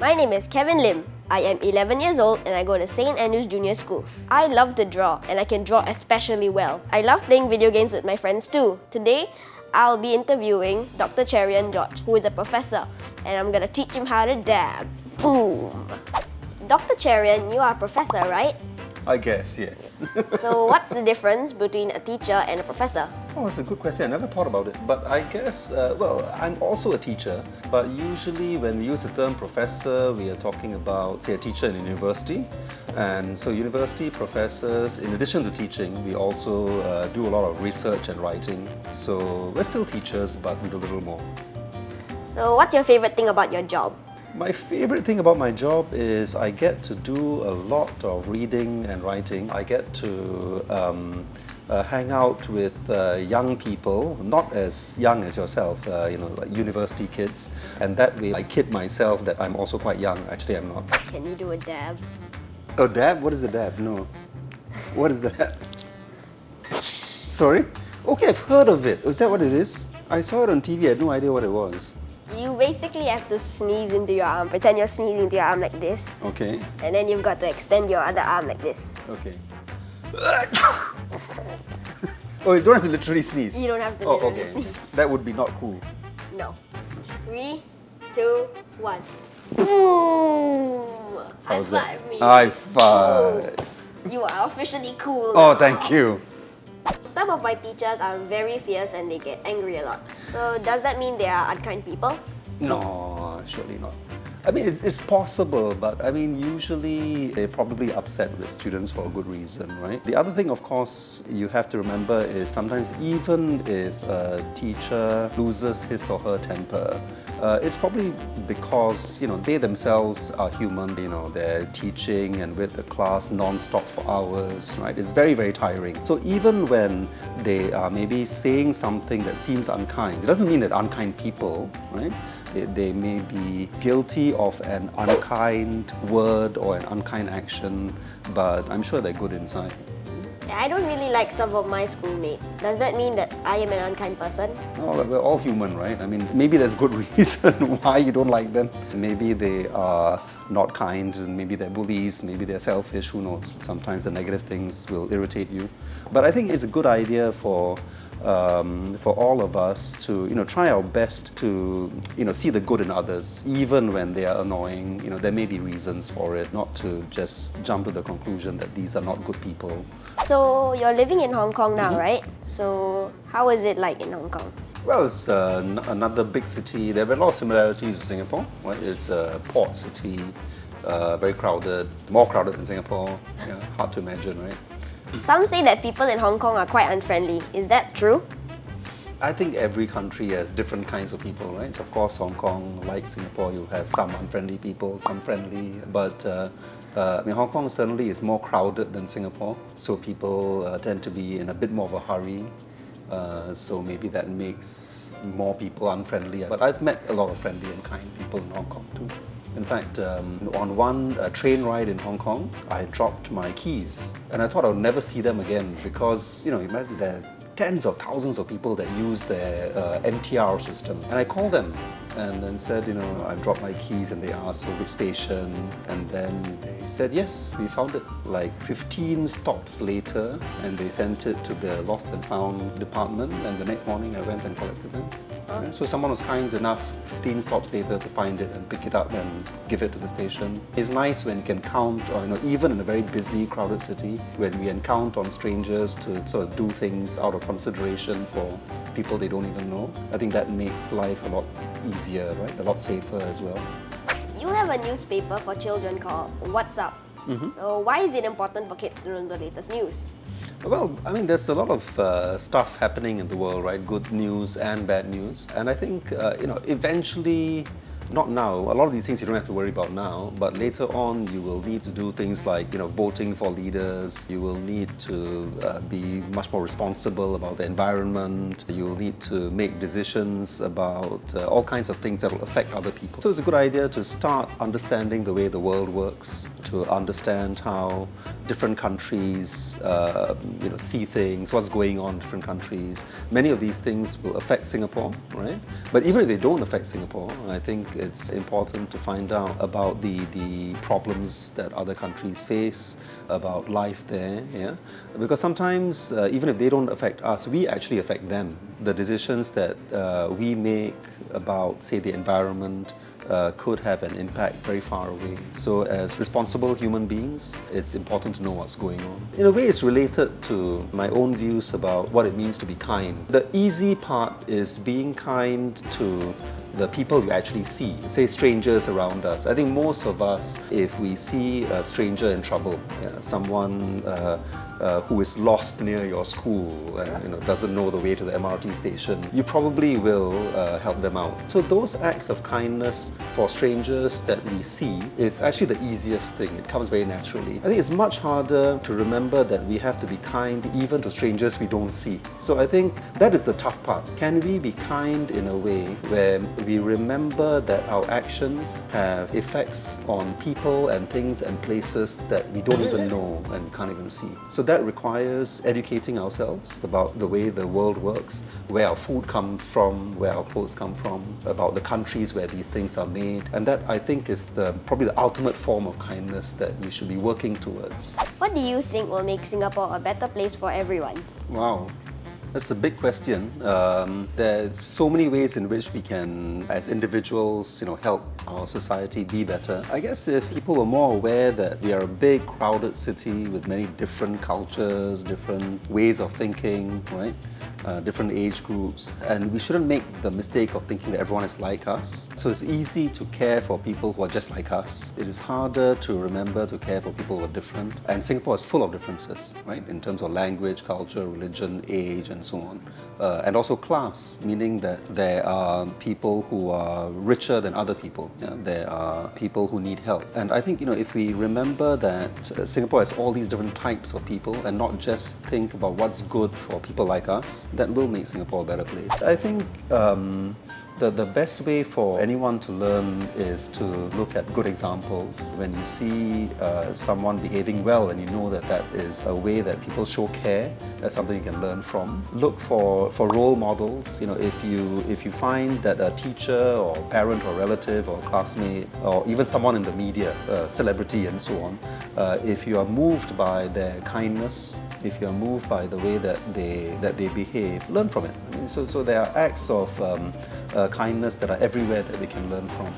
My name is Kevin Lim. I am 11 years old and I go to St. Andrew's Junior School. I love to draw and I can draw especially well. I love playing video games with my friends too. Today, I'll be interviewing Dr. Cherian George, who is a professor, and I'm gonna teach him how to dab. Boom! Dr. Cherian, you are a professor, right? I guess, yes. So what's the difference between a teacher and a professor? Oh, it's a good question. I never thought about it. But I guess, well, I'm also a teacher. But usually when we use the term professor, we are talking about, say, a teacher in a university. And so university professors, in addition to teaching, we also do a lot of research and writing. So we're still teachers, but we do a little more. So what's your favorite thing about your job? My favorite thing about my job is I get to do a lot of reading and writing. I get to hang out with young people, not as young as yourself, like university kids. And that way I kid myself that I'm also quite young. Actually, I'm not. Can you do a dab? A dab? What is a dab? No. What is that? Sorry? Okay, I've heard of it. Is that what it is? I saw it on TV. I had no idea what it was. You basically have to sneeze into your arm. Pretend you're sneezing into your arm like this. Okay. And then you've got to extend your other arm like this. Okay. Oh, you don't have to literally sneeze? You don't have to literally okay. sneeze. That would be not cool. No. 3, 2, 1. Boom! High How's that? five me. High five. Oh, you are officially cool Oh, now. thank you. Some of my teachers are very fierce and they get angry a lot. So does that mean they are unkind people? No, surely not. I mean, it's possible, but I mean, usually they're probably upset with students for a good reason, right? The other thing, of course, you have to remember is sometimes even if a teacher loses his or her temper, it's probably because, they themselves are human, they're teaching and with the class non-stop for hours, right? It's very, very tiring. So even when they are maybe saying something that seems unkind, it doesn't mean that unkind people, right? They may be guilty of an unkind word or an unkind action, but I'm sure they're good inside. I don't really like some of my schoolmates. Does that mean that I am an unkind person? No, we're all human, right? I mean, maybe there's good reason why you don't like them. Maybe they are not kind, and maybe they're bullies, maybe they're selfish, who knows? Sometimes the negative things will irritate you. But I think it's a good idea for all of us to try our best to see the good in others, even when they are annoying. There may be reasons for it, not to just jump to the conclusion that these are not good people. So you're living in Hong Kong now, right? So how is it like in Hong Kong? Well, it's another big city. There are a lot of similarities to Singapore, right? It's a port city, very crowded, more crowded than Singapore. Yeah, hard to imagine, right? Some say that people in Hong Kong are quite unfriendly. Is that true? I think every country has different kinds of people, right? So of course, Hong Kong, like Singapore, you have some unfriendly people, some friendly. But Hong Kong certainly is more crowded than Singapore, so people tend to be in a bit more of a hurry. So maybe that makes more people unfriendly. But I've met a lot of friendly and kind people in Hong Kong too. In fact, on one train ride in Hong Kong, I dropped my keys and I thought I would never see them again because, imagine there are tens of thousands of people that use their MTR system. And I called them and then said, I dropped my keys, and they asked, so which station? And then they said, yes, we found it. Like 15 stops later, and they sent it to the lost and found department, and the next morning I went and collected them. Right? So someone was kind enough 15 stops later to find it and pick it up and give it to the station. It's nice when you can count, even in a very busy, crowded city, when we can count on strangers to sort of do things out of consideration for people they don't even know. I think that makes life a lot easier, right? A lot safer as well. You have a newspaper for children called What's Up. So why is it important for kids to know the latest news? Well, I mean, there's a lot of stuff happening in the world, right? Good news and bad news. And I think, eventually, not now, a lot of these things you don't have to worry about now, but later on you will need to do things like, voting for leaders. You will need to be much more responsible about the environment. You will need to make decisions about all kinds of things that will affect other people. So it's a good idea to start understanding the way the world works, to understand how different countries see things, what's going on in different countries. Many of these things will affect Singapore, right? But even if they don't affect Singapore, I think it's important to find out about the problems that other countries face, about life there, yeah? Because sometimes, even if they don't affect us, we actually affect them. The decisions that we make about, say, the environment, could have an impact very far away. So as responsible human beings, it's important to know what's going on. In a way, it's related to my own views about what it means to be kind. The easy part is being kind to the people you actually see, say strangers around us. I think most of us, if we see a stranger in trouble, someone who is lost near your school and doesn't know the way to the MRT station, you probably will help them out. So those acts of kindness for strangers that we see is actually the easiest thing. It comes very naturally. I think it's much harder to remember that we have to be kind even to strangers we don't see. So I think that is the tough part. Can we be kind in a way where we remember that our actions have effects on people and things and places that we don't even know and can't even see? So that requires educating ourselves about the way the world works, where our food comes from, where our clothes come from, about the countries where these things are made. And that, I think, is probably the ultimate form of kindness that we should be working towards. What do you think will make Singapore a better place for everyone? Wow. That's a big question. There are so many ways in which we can, as individuals, help our society be better. I guess if people were more aware that we are a big, crowded city with many different cultures, different ways of thinking, right? Different age groups, and we shouldn't make the mistake of thinking that everyone is like us. So it's easy to care for people who are just like us. It is harder to remember to care for people who are different. And Singapore is full of differences, right? In terms of language, culture, religion, age, and so on. And also class, meaning that there are people who are richer than other people. There are people who need help. And I think, if we remember that Singapore has all these different types of people and not just think about what's good for people like us, that will make Singapore a better place. I think the best way for anyone to learn is to look at good examples. When you see someone behaving well and you know that that is a way that people show care, that's something you can learn from. Look for role models. If you find that a teacher or parent or relative or classmate or even someone in the media, celebrity and so on, if you are moved by their kindness, if you are moved by the way that they behave, learn from it. So there are acts of kindness that are everywhere that we can learn from.